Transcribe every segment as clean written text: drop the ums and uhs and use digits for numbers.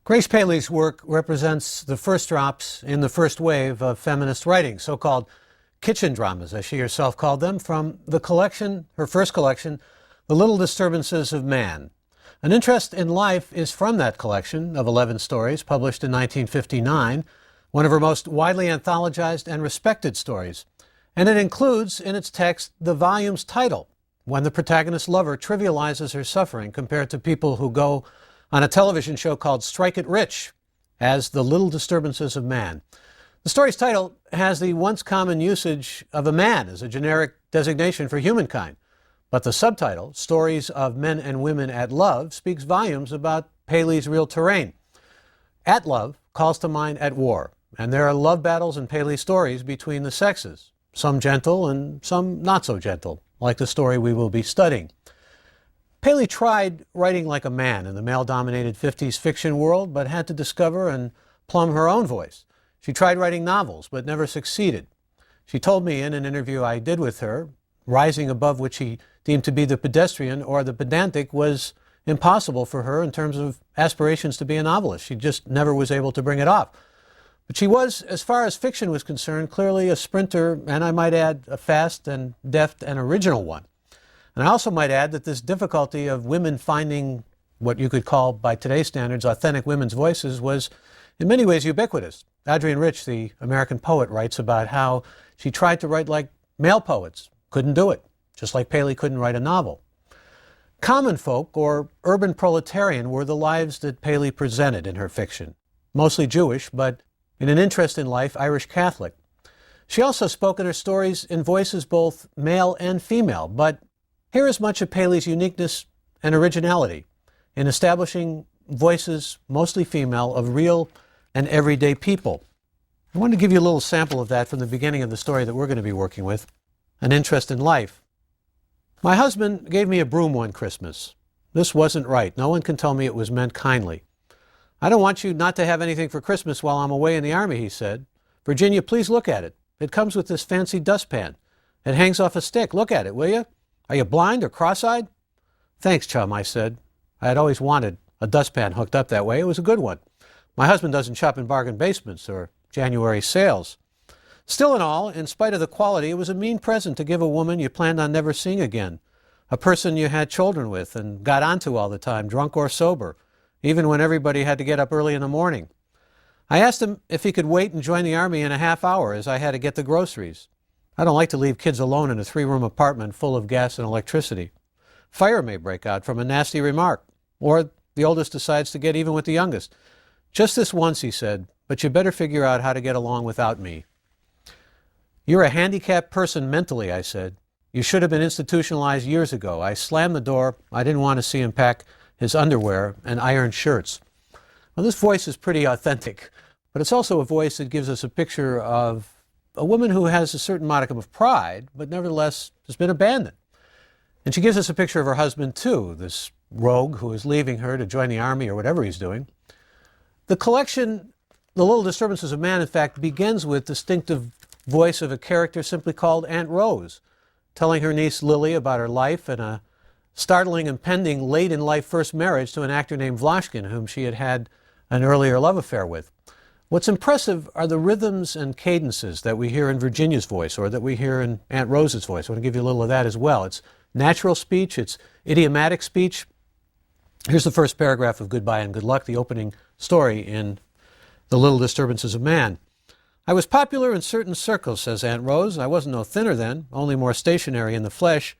Grace Paley's work represents the first drops in the first wave of feminist writing, so-called kitchen dramas, as she herself called them, from the collection, her first collection, The Little Disturbances of Man. An Interest in Life is from that collection of 11 stories, published in 1959, one of her most widely anthologized and respected stories. And it includes in its text the volume's title, when the protagonist's lover trivializes her suffering compared to people who go on a television show called Strike It Rich as The Little Disturbances of Man. The story's title has the once common usage of a man as a generic designation for humankind, but the subtitle, Stories of Men and Women at Love, speaks volumes about Paley's real terrain. At love calls to mind at war, and there are love battles in Paley's stories between the sexes, some gentle and some not so gentle, like the story we will be studying. Paley tried writing like a man in the male-dominated 50s fiction world, but had to discover and plumb her own voice. She tried writing novels, but never succeeded. She told me in an interview I did with her, rising above what she deemed to be the pedestrian or the pedantic was impossible for her in terms of aspirations to be a novelist. She just never was able to bring it off. But she was, as far as fiction was concerned, clearly a sprinter, and I might add, a fast and deft and original one. And I also might add that this difficulty of women finding what you could call, by today's standards, authentic women's voices was in many ways ubiquitous. Adrienne Rich, the American poet, writes about how she tried to write like male poets, couldn't do it, just like Paley couldn't write a novel. Common folk, or urban proletarian, were the lives that Paley presented in her fiction. Mostly Jewish, but in An Interest in Life, Irish Catholic. She also spoke in her stories in voices both male and female, but here is much of Paley's uniqueness and originality in establishing voices, mostly female, of real and everyday people. I want to give you a little sample of that from the beginning of the story that we're going to be working with, An Interest in Life. My husband gave me a broom one Christmas. This wasn't right. No one can tell me it was meant kindly. I don't want you not to have anything for Christmas while I'm away in the Army, he said. Virginia, please look at it. It comes with this fancy dustpan. It hangs off a stick. Look at it, will you? Are you blind or cross-eyed? Thanks, chum, I said. I had always wanted a dustpan hooked up that way. It was a good one. My husband doesn't shop in bargain basements or January sales. Still in all, in spite of the quality, it was a mean present to give a woman you planned on never seeing again, a person you had children with and got onto all the time, drunk or sober, even when everybody had to get up early in the morning. I asked him if he could wait and join the Army in a half hour as I had to get the groceries. I don't like to leave kids alone in a 3-room apartment full of gas and electricity. Fire may break out from a nasty remark, or the oldest decides to get even with the youngest. Just this once, he said, but you better figure out how to get along without me. You're a handicapped person mentally, I said. You should have been institutionalized years ago. I slammed the door. I didn't want to see him pack his underwear and iron shirts. Well, this voice is pretty authentic, but it's also a voice that gives us a picture of a woman who has a certain modicum of pride, but nevertheless has been abandoned. And she gives us a picture of her husband, too, this rogue who is leaving her to join the Army or whatever he's doing. The collection, The Little Disturbances of Man, in fact, begins with distinctive voice of a character simply called Aunt Rose, telling her niece Lily about her life and a startling impending late-in-life first marriage to an actor named Vlashkin, whom she had had an earlier love affair with. What's impressive are the rhythms and cadences that we hear in Virginia's voice or that we hear in Aunt Rose's voice. I want to give you a little of that as well. It's natural speech, it's idiomatic speech. Here's the first paragraph of Goodbye and Good Luck, the opening story in The Little Disturbances of Man. I was popular in certain circles, says Aunt Rose. I wasn't no thinner then, only more stationary in the flesh.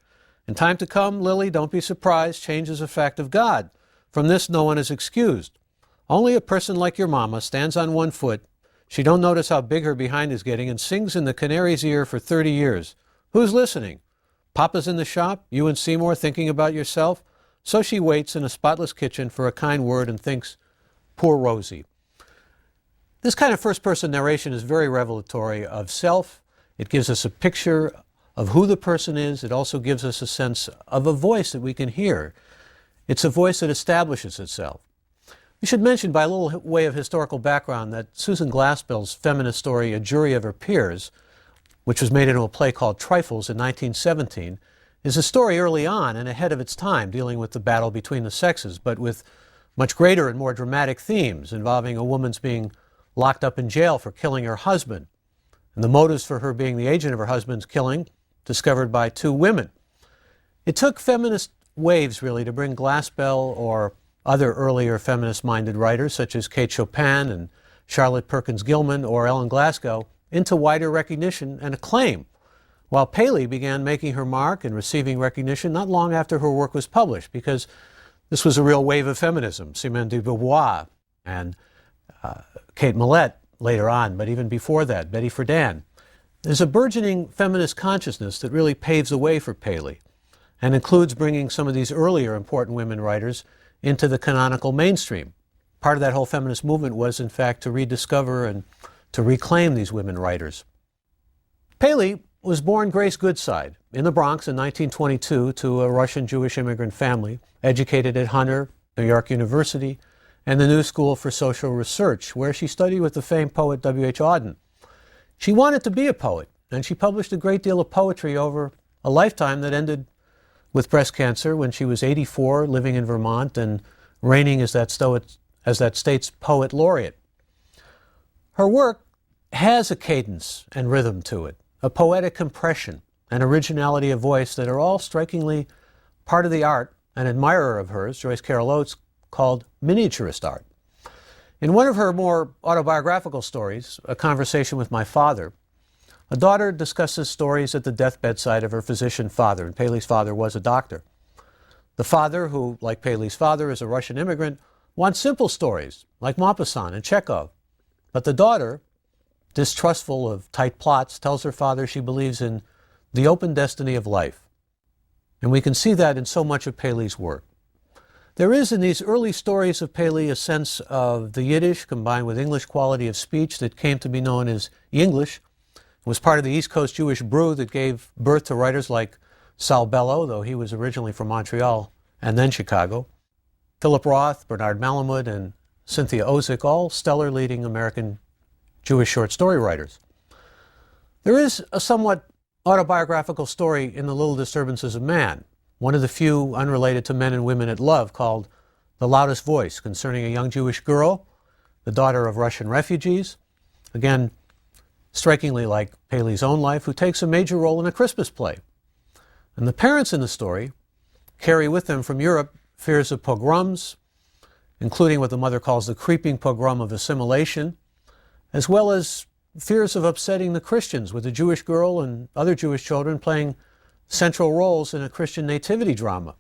In time to come, Lily, don't be surprised, change is a fact of God. From this no one is excused. Only a person like your mama stands on one foot. She don't notice how big her behind is getting and sings in the canary's ear for 30 years. Who's listening? Papa's in the shop, you and Seymour thinking about yourself. So she waits in a spotless kitchen for a kind word and thinks, poor Rosie. This kind of first-person narration is very revelatory of self. It gives us a picture of who the person is. It also gives us a sense of a voice that we can hear. It's a voice that establishes itself. We should mention, by a little way of historical background, that Susan Glaspell's feminist story, A Jury of Her Peers, which was made into a play called Trifles in 1917, is a story early on and ahead of its time, dealing with the battle between the sexes, but with much greater and more dramatic themes involving a woman's being locked up in jail for killing her husband, and the motives for her being the agent of her husband's killing discovered by two women. It took feminist waves, really, to bring Glaspell or other earlier feminist-minded writers, such as Kate Chopin and Charlotte Perkins Gilman or Ellen Glasgow, into wider recognition and acclaim, while Paley began making her mark and receiving recognition not long after her work was published, because this was a real wave of feminism. Simone de Beauvoir and Kate Millett later on, but even before that, Betty Friedan. There's a burgeoning feminist consciousness that really paves the way for Paley and includes bringing some of these earlier important women writers into the canonical mainstream. Part of that whole feminist movement was, in fact, to rediscover and to reclaim these women writers. Paley was born Grace Goodside in the Bronx in 1922 to a Russian Jewish immigrant family, educated at Hunter, New York University, and the New School for Social Research, where she studied with the famed poet W.H. Auden. She wanted to be a poet, and she published a great deal of poetry over a lifetime that ended with breast cancer when she was 84, living in Vermont and reigning as that state's poet laureate. Her work has a cadence and rhythm to it, a poetic compression and originality of voice that are all strikingly part of the art an admirer of hers, Joyce Carol Oates, called miniaturist art. In one of her more autobiographical stories, A Conversation with My Father, a daughter discusses stories at the deathbedside of her physician father, and Paley's father was a doctor. The father, who, like Paley's father, is a Russian immigrant, wants simple stories, like Maupassant and Chekhov. But the daughter, distrustful of tight plots, tells her father she believes in the open destiny of life. And we can see that in so much of Paley's work. There is in these early stories of Paley a sense of the Yiddish combined with English quality of speech that came to be known as Yinglish. It was part of the East Coast Jewish brew that gave birth to writers like Saul Bellow, though he was originally from Montreal and then Chicago, Philip Roth, Bernard Malamud, and Cynthia Ozick, all stellar leading American Jewish short story writers. There is a somewhat autobiographical story in The Little Disturbances of Man, one of the few unrelated to Men and Women at Love, called The Loudest Voice, concerning a young Jewish girl, the daughter of Russian refugees, again, strikingly like Paley's own life, who takes a major role in a Christmas play. And the parents in the story carry with them from Europe fears of pogroms, including what the mother calls the creeping pogrom of assimilation, as well as fears of upsetting the Christians, with a Jewish girl and other Jewish children playing central roles in a Christian nativity drama.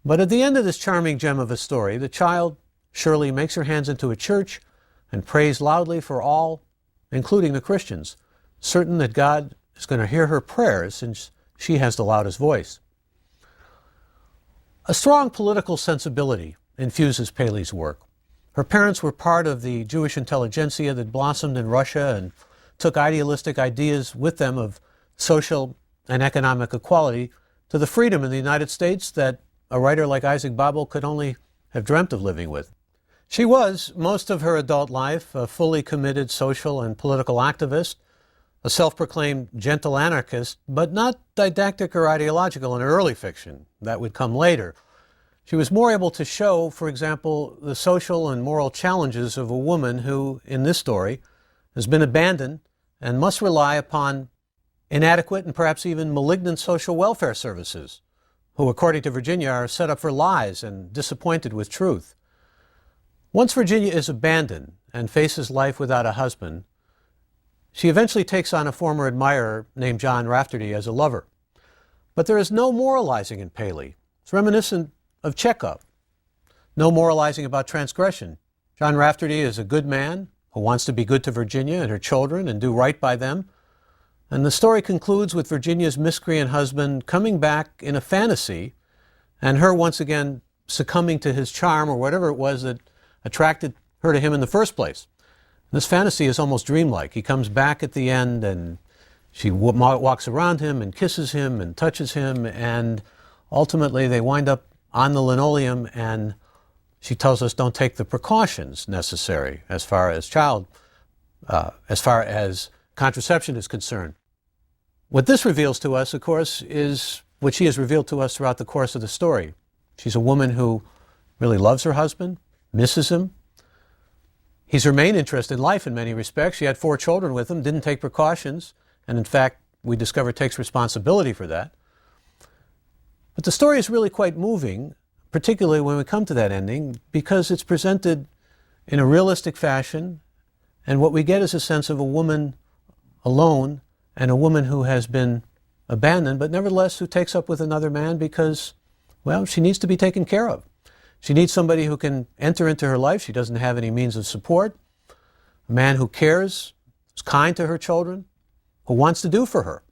But at the end of this charming gem of a story, the child, Shirley, makes her hands into a church and prays loudly for all, including the Christians, certain that God is going to hear her prayers since she has the loudest voice. A strong political sensibility infuses Paley's work. Her parents were part of the Jewish intelligentsia that blossomed in Russia and took idealistic ideas with them of social and economic equality to the freedom in the United States that a writer like Isaac Babel could only have dreamt of living with. She was, most of her adult life, a fully committed social and political activist, a self-proclaimed gentle anarchist, but not didactic or ideological in her early fiction. That would come later. She was more able to show, for example, the social and moral challenges of a woman who, in this story, has been abandoned and must rely upon inadequate and perhaps even malignant social welfare services, who, according to Virginia, are set up for lies and disappointed with truth. Once Virginia is abandoned and faces life without a husband, she eventually takes on a former admirer named John Rafferty as a lover. But there is no moralizing in Paley. It's reminiscent of Chekhov. No moralizing about transgression. John Rafferty is a good man who wants to be good to Virginia and her children and do right by them. And the story concludes with Virginia's miscreant husband coming back in a fantasy and her once again succumbing to his charm or whatever it was that attracted her to him in the first place. This fantasy is almost dreamlike. He comes back at the end and she walks around him and kisses him and touches him, and ultimately they wind up on the linoleum, and she tells us don't take the precautions necessary as far as contraception is concerned. What this reveals to us, of course, is what she has revealed to us throughout the course of the story. She's a woman who really loves her husband, misses him. He's her main interest in life in many respects. She had 4 children with him, didn't take precautions, and in fact, we discover takes responsibility for that. But the story is really quite moving, particularly when we come to that ending, because it's presented in a realistic fashion, and what we get is a sense of a woman alone and a woman who has been abandoned, but nevertheless who takes up with another man because, well, she needs to be taken care of. She needs somebody who can enter into her life. She doesn't have any means of support. A man who cares, is kind to her children, who wants to do for her.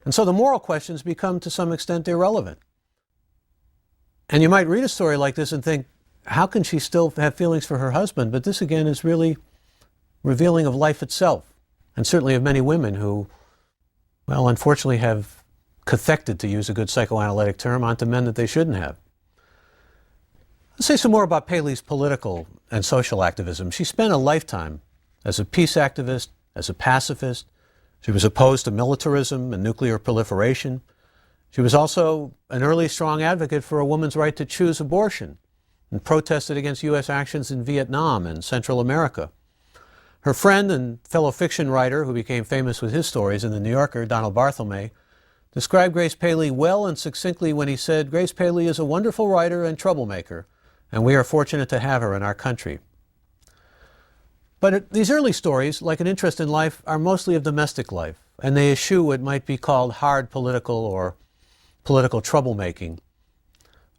And so the moral questions become to some extent irrelevant. And you might read a story like this and think, how can she still have feelings for her husband? But this again is really revealing of life itself, and certainly of many women who, well, unfortunately have cathected, to use a good psychoanalytic term, onto men that they shouldn't have. Let's say some more about Paley's political and social activism. She spent a lifetime as a peace activist, as a pacifist. She was opposed to militarism and nuclear proliferation. She was also an early strong advocate for a woman's right to choose abortion and protested against U.S. actions in Vietnam and Central America. Her friend and fellow fiction writer, who became famous with his stories in The New Yorker, Donald Barthelme, described Grace Paley well and succinctly when he said, "Grace Paley is a wonderful writer and troublemaker, and we are fortunate to have her in our country." But these early stories, like an interest in life, are mostly of domestic life, and they eschew what might be called hard political or political troublemaking.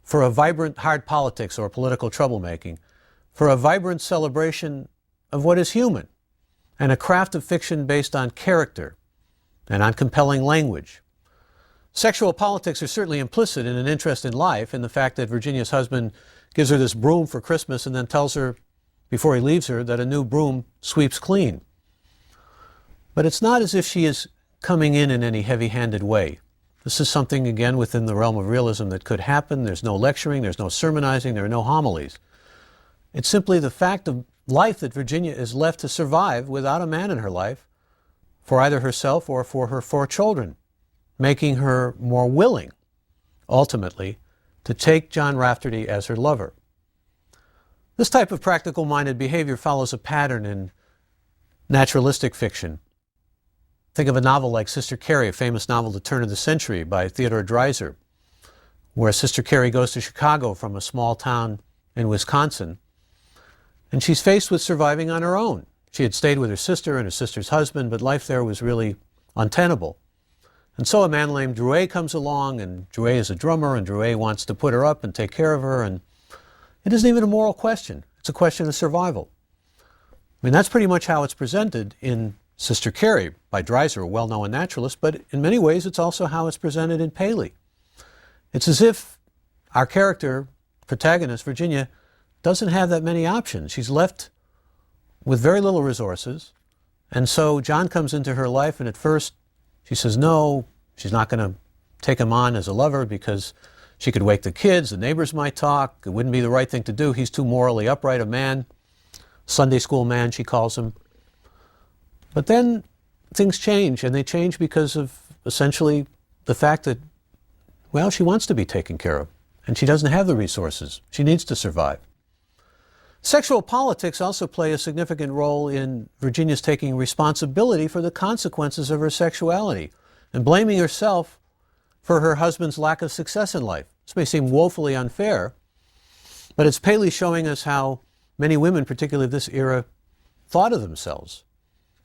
For a vibrant hard politics or political troublemaking, for a vibrant celebration of what is human, and a craft of fiction based on character and on compelling language. Sexual politics are certainly implicit in an interest in life, in the fact that Virginia's husband gives her this broom for Christmas and then tells her, before he leaves her, that a new broom sweeps clean. But it's not as if she is coming in any heavy-handed way. This is something, again, within the realm of realism that could happen. There's no lecturing, there's no sermonizing, there are no homilies. It's simply the fact of life that Virginia is left to survive without a man in her life, for either herself or for her 4 children, making her more willing, ultimately, to take John Rafferty as her lover. This type of practical-minded behavior follows a pattern in naturalistic fiction. Think of a novel like Sister Carrie, a famous novel, The Turn of the Century, by Theodore Dreiser, where Sister Carrie goes to Chicago from a small town in Wisconsin, and she's faced with surviving on her own. She had stayed with her sister and her sister's husband, but life there was really untenable. And so a man named Drouet comes along, and Drouet is a drummer, and Drouet wants to put her up and take care of her, and it isn't even a moral question. It's a question of survival. I mean, that's pretty much how it's presented in Sister Carrie by Dreiser, a well-known naturalist, but in many ways it's also how it's presented in Paley. It's as if our character, protagonist, Virginia, doesn't have that many options. She's left with very little resources, and so John comes into her life, and at first she says no, she's not going to take him on as a lover because she could wake the kids, the neighbors might talk, it wouldn't be the right thing to do, he's too morally upright a man, Sunday school man, she calls him. But then things change, and they change because of essentially the fact that, well, she wants to be taken care of, and she doesn't have the resources. She needs to survive. Sexual politics also play a significant role in Virginia's taking responsibility for the consequences of her sexuality and blaming herself for her husband's lack of success in life. This may seem woefully unfair, but it's Paley showing us how many women, particularly of this era, thought of themselves.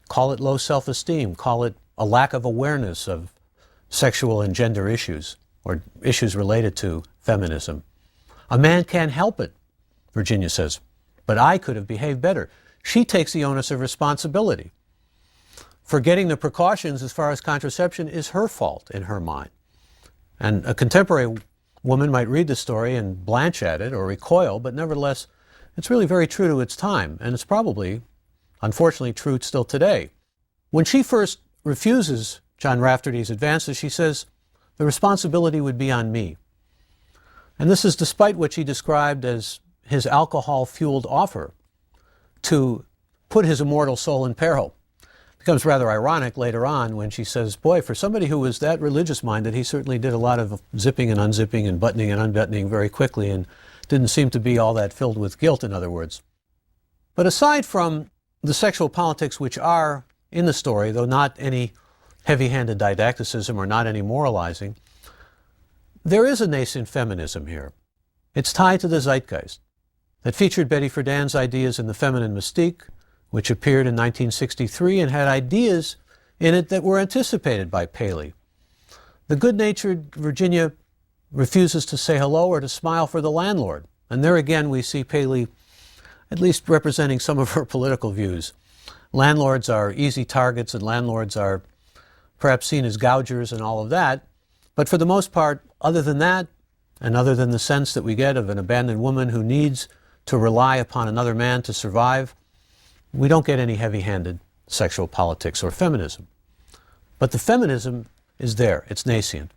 Call it low self-esteem, call it a lack of awareness of sexual and gender issues or issues related to feminism. A man can't help it, Virginia says, but I could have behaved better. She takes the onus of responsibility. Forgetting the precautions as far as contraception is her fault in her mind. And a contemporary woman might read the story and blanch at it or recoil, but nevertheless, it's really very true to its time, and it's probably, unfortunately, true still today. When she first refuses John Rafferty's advances, she says, the responsibility would be on me. And this is despite what she described as his alcohol-fueled offer to put his immortal soul in peril. It becomes rather ironic later on when she says, boy, for somebody who was that religious-minded, he certainly did a lot of zipping and unzipping and buttoning and unbuttoning very quickly and didn't seem to be all that filled with guilt, in other words. But aside from the sexual politics which are in the story, though not any heavy-handed didacticism or not any moralizing, there is a nascent feminism here. It's tied to the zeitgeist that featured Betty Friedan's ideas in The Feminine Mystique, which appeared in 1963 and had ideas in it that were anticipated by Paley. The good-natured Virginia refuses to say hello or to smile for the landlord. And there again we see Paley at least representing some of her political views. Landlords are easy targets and landlords are perhaps seen as gougers and all of that. But for the most part, other than that, and other than the sense that we get of an abandoned woman who needs to rely upon another man to survive, we don't get any heavy-handed sexual politics or feminism. But the feminism is there. It's nascent.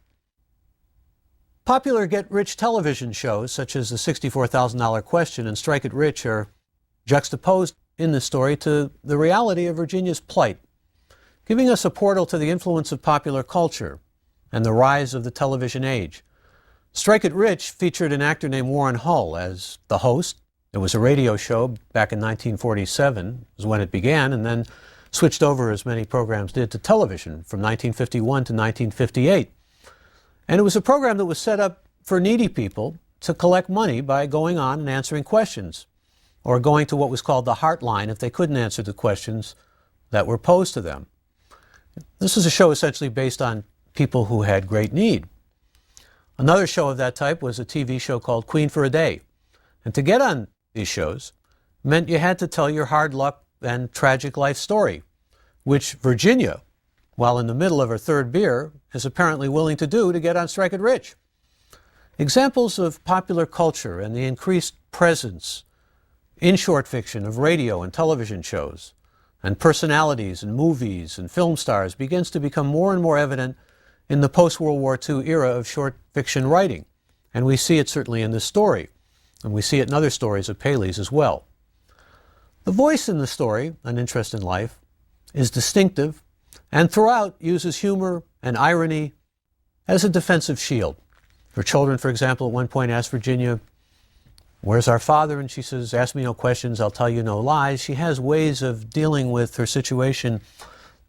Popular get-rich television shows, such as the $64,000 Question and Strike It Rich, are juxtaposed in this story to the reality of Virginia's plight, giving us a portal to the influence of popular culture and the rise of the television age. Strike It Rich featured an actor named Warren Hull as the host. It was a radio show back in 1947, is when it began, and then switched over, as many programs did, to television from 1951 to 1958. And it was a program that was set up for needy people to collect money by going on and answering questions, or going to what was called the Heartline if they couldn't answer the questions that were posed to them. This is a show essentially based on people who had great need. Another show of that type was a TV show called Queen for a Day. And to get on these shows meant you had to tell your hard luck and tragic life story, which Virginia, while in the middle of her third beer, is apparently willing to do to get on Strike It Rich. Examples of popular culture and the increased presence in short fiction of radio and television shows and personalities in movies and film stars begins to become more and more evident in the post-World War II era of short fiction writing. And we see it certainly in this story, and we see it in other stories of Paley's as well. The voice in the story, An Interest in Life, is distinctive and throughout uses humor and irony as a defensive shield. Her children, for example, at one point asked Virginia, "Where's our father?" And she says, "Ask me no questions, I'll tell you no lies." She has ways of dealing with her situation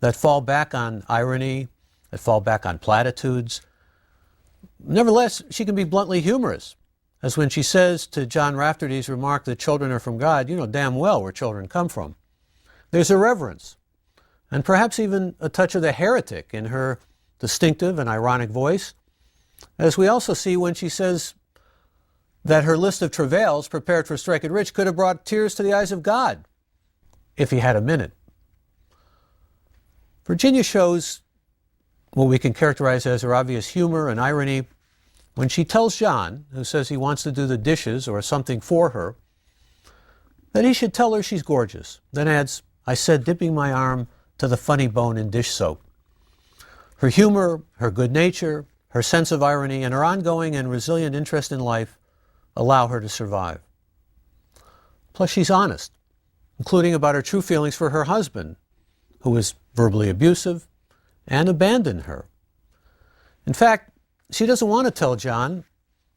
that fall back on irony, that fall back on platitudes. Nevertheless, she can be bluntly humorous, as when she says to John Rafferty's remark that children are from God, you know damn well where children come from. There's irreverence, and perhaps even a touch of the heretic in her distinctive and ironic voice, as we also see when she says that her list of travails prepared for Strike It Rich could have brought tears to the eyes of God, if he had a minute. Virginia shows what we can characterize as her obvious humor and irony when she tells John, who says he wants to do the dishes or something for her, that he should tell her she's gorgeous. Then adds, "I said, dipping my arm to the funny bone in dish soap." Her humor, her good nature, her sense of irony, and her ongoing and resilient interest in life allow her to survive. Plus, she's honest, including about her true feelings for her husband, who was verbally abusive and abandoned her. In fact, she doesn't want to tell John,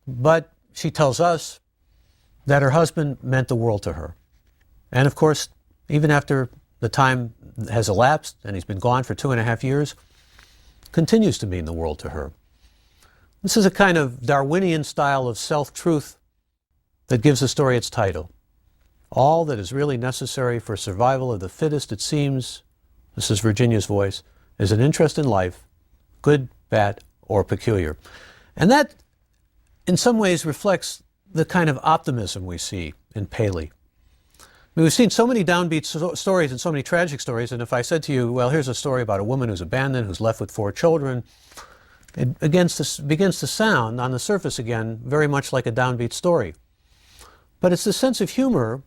but she tells us that her husband meant the world to her. And of course, even after the time has elapsed and he's been gone for 2.5 years, continues to mean the world to her. This is a kind of Darwinian style of self-truth that gives the story its title. All that is really necessary for survival of the fittest, it seems, this is Virginia's voice, is an interest in life, good, bad, or peculiar. And that, in some ways, reflects the kind of optimism we see in Paley. I mean, we've seen so many downbeat stories and so many tragic stories, and if I said to you, well, here's a story about a woman who's abandoned, who's left with 4 children, it begins to sound, on the surface again, very much like a downbeat story. But it's the sense of humor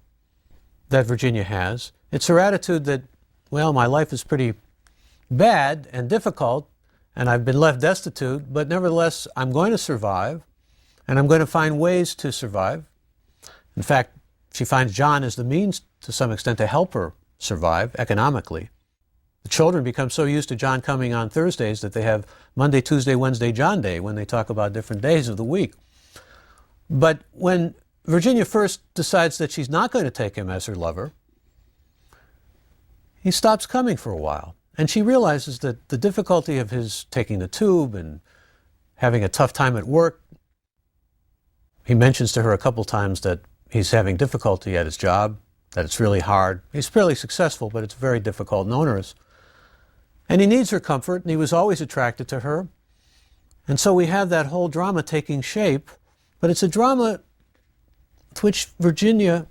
that Virginia has. It's her attitude that, well, my life is pretty bad and difficult, and I've been left destitute, but nevertheless, I'm going to survive, and I'm going to find ways to survive. In fact, she finds John as the means, to some extent, to help her survive economically. The children become so used to John coming on Thursdays that they have Monday, Tuesday, Wednesday, John Day when they talk about different days of the week. But when Virginia first decides that she's not going to take him as her lover, he stops coming for a while. And she realizes that the difficulty of his taking the tube and having a tough time at work, he mentions to her a couple times that he's having difficulty at his job, that it's really hard. He's fairly successful, but it's very difficult and onerous. And he needs her comfort, and he was always attracted to her. And so we have that whole drama taking shape, but it's a drama with which Virginia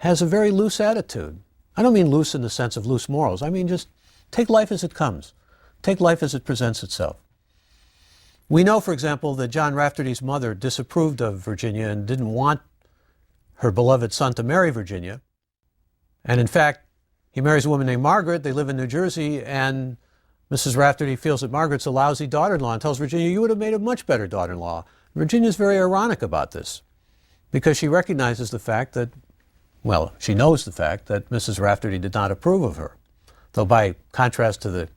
has a very loose attitude. I don't mean loose in the sense of loose morals. I mean just take life as it comes. Take life as it presents itself. We know, for example, that John Rafferty's mother disapproved of Virginia and didn't want her beloved son to marry Virginia. And in fact, he marries a woman named Margaret. They live in New Jersey, and Mrs. Rafferty feels that Margaret's a lousy daughter-in-law and tells Virginia, you would have made a much better daughter-in-law. Virginia's very ironic about this because she recognizes the fact that, well, she knows the fact that Mrs. Rafferty did not approve of her. Though by contrast to the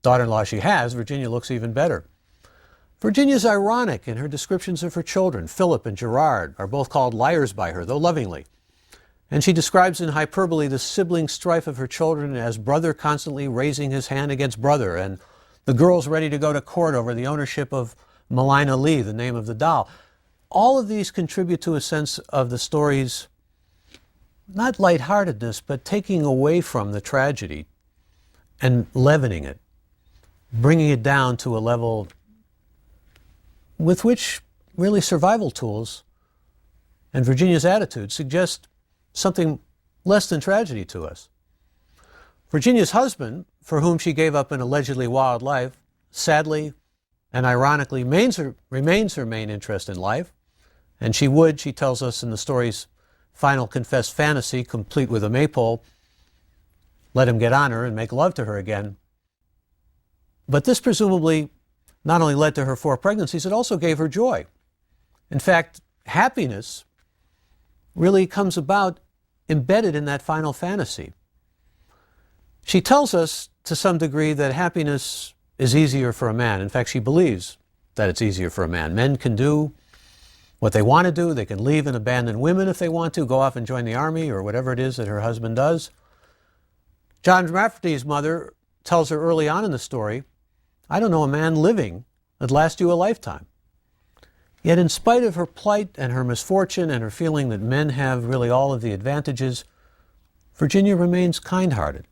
daughter-in-law she has, Virginia looks even better. Virginia's ironic in her descriptions of her children. Philip and Gerard are both called liars by her, though lovingly. And she describes in hyperbole the sibling strife of her children as brother constantly raising his hand against brother, and the girls ready to go to court over the ownership of Melina Lee, the name of the doll. All of these contribute to a sense of the story's, not lightheartedness, but taking away from the tragedy and leavening it, bringing it down to a level with which really survival tools and Virginia's attitude suggest something less than tragedy to us. Virginia's husband, for whom she gave up an allegedly wild life, sadly and ironically remains her main interest in life, and she would, she tells us in the story's final confessed fantasy, complete with a maypole, let him get on her and make love to her again. But this presumably not only led to her 4 pregnancies, it also gave her joy. In fact, happiness really comes about embedded in that final fantasy. She tells us to some degree that happiness is easier for a man. In fact, she believes that it's easier for a man. Men can do what they want to do. They can leave and abandon women if they want to, go off and join the army or whatever it is that her husband does. John Rafferty's mother tells her early on in the story, I don't know a man living that lasts you a lifetime. Yet in spite of her plight and her misfortune and her feeling that men have really all of the advantages, Virginia remains kind-hearted.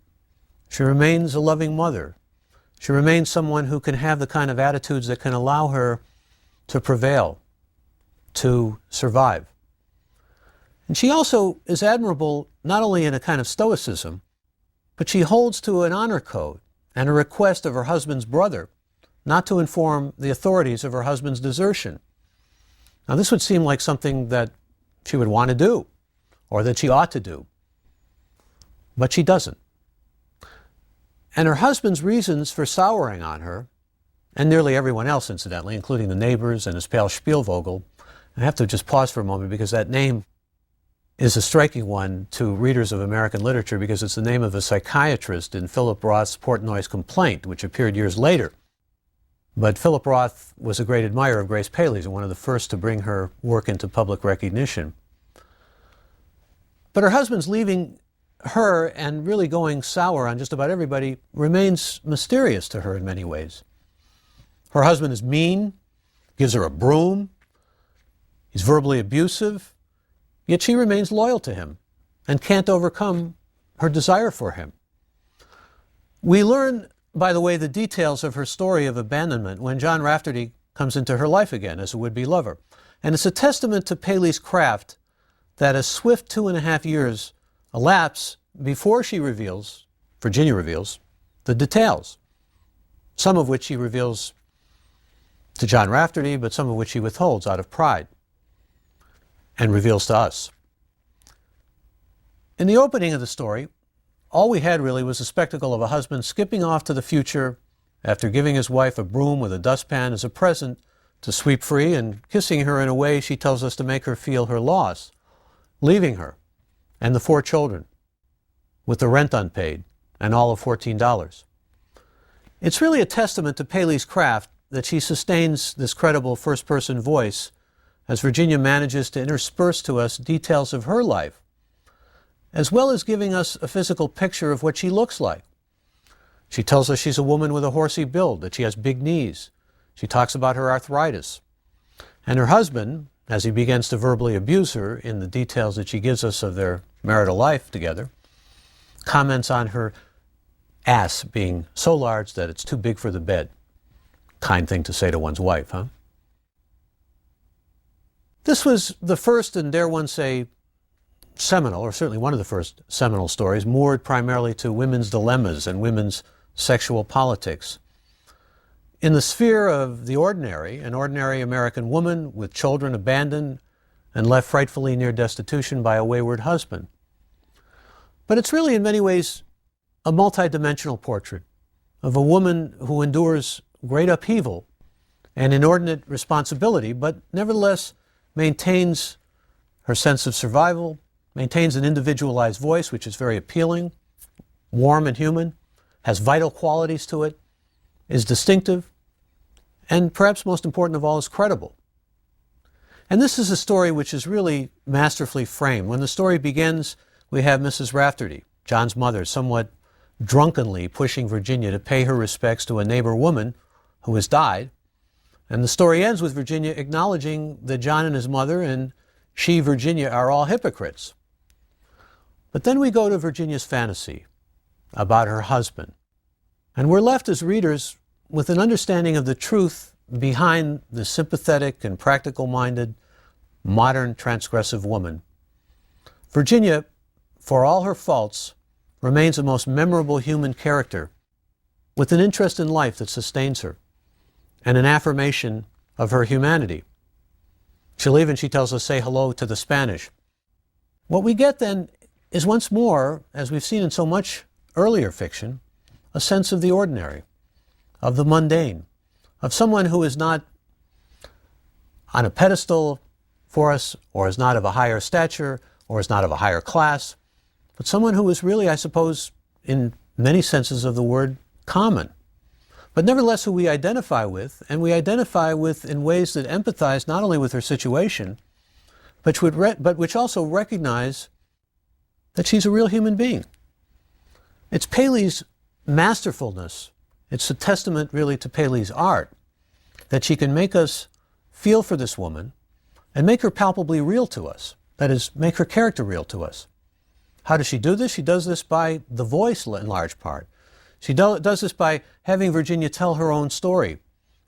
She remains a loving mother. She remains someone who can have the kind of attitudes that can allow her to prevail, to survive. And she also is admirable not only in a kind of stoicism, but she holds to an honor code and a request of her husband's brother not to inform the authorities of her husband's desertion. Now, this would seem like something that she would want to do or that she ought to do, but she doesn't. And her husband's reasons for souring on her, and nearly everyone else, incidentally, including the neighbors and his pal Spielvogel, I have to just pause for a moment because that name is a striking one to readers of American literature because it's the name of a psychiatrist in Philip Roth's Portnoy's Complaint, which appeared years later. But Philip Roth was a great admirer of Grace Paley's and one of the first to bring her work into public recognition. But her husband's leaving her and really going sour on just about everybody remains mysterious to her in many ways. Her husband is mean, gives her a broom, he's verbally abusive, yet she remains loyal to him and can't overcome her desire for him. We learn, by the way, the details of her story of abandonment when John Rafferty comes into her life again as a would-be lover. And it's a testament to Paley's craft that a swift 2.5 years elapse before Virginia reveals, the details, some of which she reveals to John Rafferty, but some of which she withholds out of pride and reveals to us. In the opening of the story, all we had really was the spectacle of a husband skipping off to the future after giving his wife a broom with a dustpan as a present to sweep free and kissing her in a way she tells us to make her feel her loss, leaving her and the 4 children with the rent unpaid and all of $14. It's really a testament to Paley's craft that she sustains this credible first-person voice as Virginia manages to intersperse to us details of her life, as well as giving us a physical picture of what she looks like. She tells us she's a woman with a horsey build, that she has big knees. She talks about her arthritis. And her husband, as he begins to verbally abuse her in the details that she gives us of their marital life together, comments on her ass being so large that it's too big for the bed. Kind thing to say to one's wife, huh? This was the first, and dare one say, seminal, or certainly one of the first seminal stories, moored primarily to women's dilemmas and women's sexual politics. In the sphere of the ordinary, an ordinary American woman with children abandoned and left frightfully near destitution by a wayward husband. But it's really in many ways a multidimensional portrait of a woman who endures great upheaval and inordinate responsibility, but nevertheless maintains her sense of survival, maintains an individualized voice, which is very appealing, warm and human, has vital qualities to it, is distinctive, and perhaps most important of all, is credible. And this is a story which is really masterfully framed. When the story begins, we have Mrs. Rafferty, John's mother, somewhat drunkenly pushing Virginia to pay her respects to a neighbor woman who has died. And the story ends with Virginia acknowledging that John and his mother and she, Virginia, are all hypocrites. But then we go to Virginia's fantasy about her husband. And we're left as readers with an understanding of the truth behind the sympathetic and practical-minded, modern transgressive woman. Virginia, for all her faults, remains a most memorable human character with an interest in life that sustains her and an affirmation of her humanity. She'll even, she tells us, say hello to the Spanish. What we get then is once more, as we've seen in so much earlier fiction, a sense of the ordinary, of the mundane, of someone who is not on a pedestal for us, or is not of a higher stature, or is not of a higher class, but someone who is really, I suppose, in many senses of the word, common. But nevertheless who we identify with, and we identify with in ways that empathize not only with her situation, but which also recognize that she's a real human being. It's Paley's masterfulness, it's a testament really to Paley's art, that she can make us feel for this woman and make her palpably real to us. That is, make her character real to us. How does she do this? She does this by the voice in large part. She does this by having Virginia tell her own story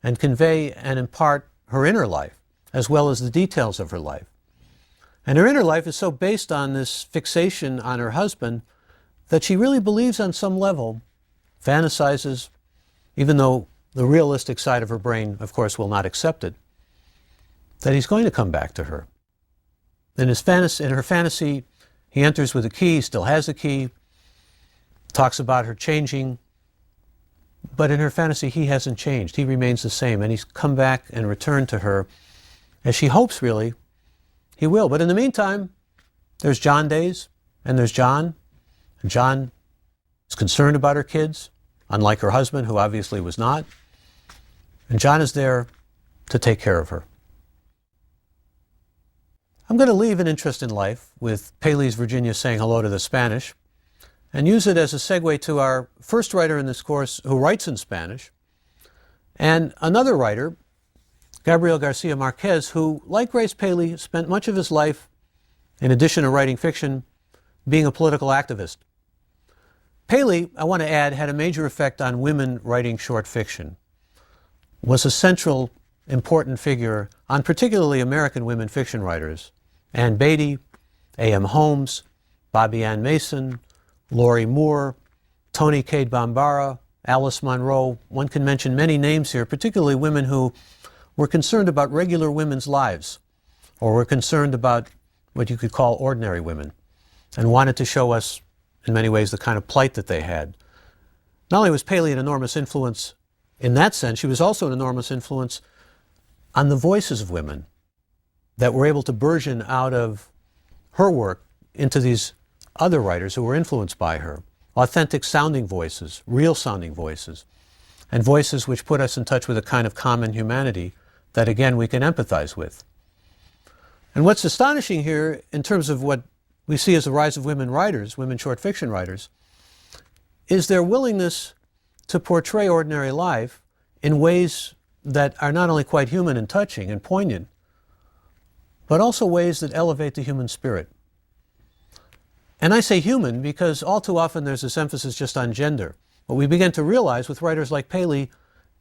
and convey and impart her inner life, as well as the details of her life. And her inner life is so based on this fixation on her husband that she really believes on some level, fantasizes, even though the realistic side of her brain, of course, will not accept it, that he's going to come back to her. In her fantasy, he enters with a key, still has a key, talks about her changing, but in her fantasy, he hasn't changed. He remains the same, and he's come back and returned to her, as she hopes, really, he will. But in the meantime, there's John days, and there's John. And John is concerned about her kids, unlike her husband, who obviously was not. And John is there to take care of her. I'm going to leave an interest in life with Paley's Virginia saying hello to the Spanish and use it as a segue to our first writer in this course who writes in Spanish, and another writer, Gabriel Garcia Marquez, who, like Grace Paley, spent much of his life, in addition to writing fiction, being a political activist. Paley, I want to add, had a major effect on women writing short fiction, was a central, important figure on particularly American women fiction writers. Ann Beatty, A.M. Holmes, Bobby Ann Mason, Lori Moore, Toni Cade Bambara, Alice Munro. One can mention many names here, particularly women who were concerned about regular women's lives, or were concerned about what you could call ordinary women, and wanted to show us, in many ways, the kind of plight that they had. Not only was Paley an enormous influence in that sense, she was also an enormous influence on the voices of women that were able to burgeon out of her work into these other writers who were influenced by her. Authentic sounding voices, real sounding voices, and voices which put us in touch with a kind of common humanity that, again, we can empathize with. And what's astonishing here, in terms of what we see as the rise of women writers, women short fiction writers, is their willingness to portray ordinary life in ways that are not only quite human and touching and poignant, but also ways that elevate the human spirit. And I say human because all too often there's this emphasis just on gender. What we begin to realize with writers like Paley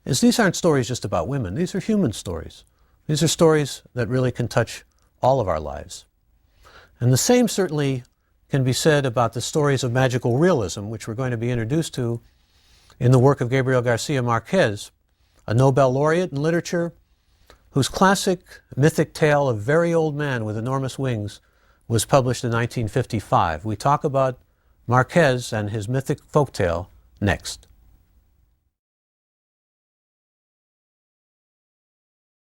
is these aren't stories just about women. These are human stories. These are stories that really can touch all of our lives. And the same certainly can be said about the stories of magical realism, which we're going to be introduced to in the work of Gabriel Garcia Marquez, a Nobel laureate in literature whose classic mythic tale of Very Old Man with Enormous Wings was published in 1955. We talk about Marquez and his mythic folktale next.